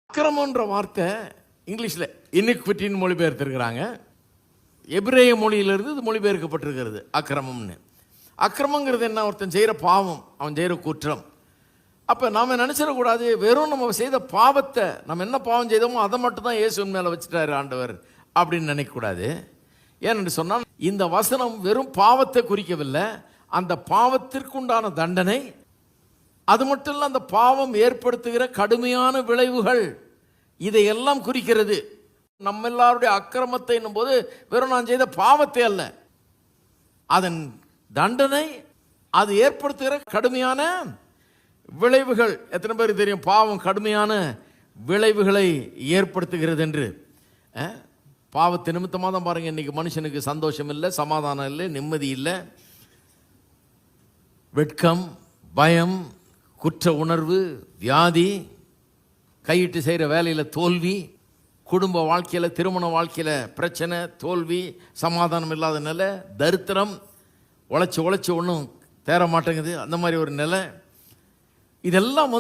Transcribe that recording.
அக்கிரமன்ற வார்த்தை இங்கிலீஷில் இனிக்விட்டின்னு மொழிபெயர்த்திருக்கிறாங்க. எபிரேய மொழியிலிருந்து இது மொழிபெயர்க்கப்பட்டிருக்கிறது அக்கிரமம்னு. அக்கிரமங்கிறது என்ன? ஒருத்தன் செய்கிற பாவம், அவன் செய்கிற குற்றம். அப்போ நாம் நினச்சிடக்கூடாது வெறும் நம்ம செய்த பாவத்தை, நம்ம என்ன பாவம் செய்தோமோ அதை மட்டும் தான் இயேசுவின் மேலே வச்சுட்டாரு ஆண்டவர் அப்படின்னு நினைக்கக்கூடாது. ஏன்னு சொன்னால் இந்த வசனம் வெறும் பாவத்தை குறிக்கவில்லை, அந்த பாவத்திற்குண்டான தண்டனை, அது மட்டும் இல்லை அந்த பாவம் ஏற்படுத்துகிற கடுமையான விளைவுகள், இதையெல்லாம் குறிக்கிறது. நம்ம எல்லாருடைய அக்கிரமத்தை என்னும் போது வெறும் நான் செய்த பாவத்தை அல்ல, அதன் தண்டனை, அது ஏற்படுத்துகிற கடுமையான விளைவுகள். எத்தனை பேருக்கு தெரியும் பாவம் கடுமையான விளைவுகளை ஏற்படுத்துகிறது என்று? பாவத்தை நிமித்தமாக தான் பாருங்க, இன்னைக்கு மனுஷனுக்கு சந்தோஷம் இல்லை, சமாதானம் இல்லை, நிம்மதி இல்லை, வெட்கம், பயம், குற்ற உணர்வு, வியாதி, கையிட்டு செய்கிற வேலையில் தோல்வி, குடும்ப வாழ்க்கையில், திருமண வாழ்க்கையில் பிரச்சனை, தோல்வி, சமாதானம் இல்லாத நிலை, தரித்திரம், உழைச்சி ஒன்றும் தேர மாட்டேங்குது, அந்த மாதிரி ஒரு நிலை. இதெல்லாம்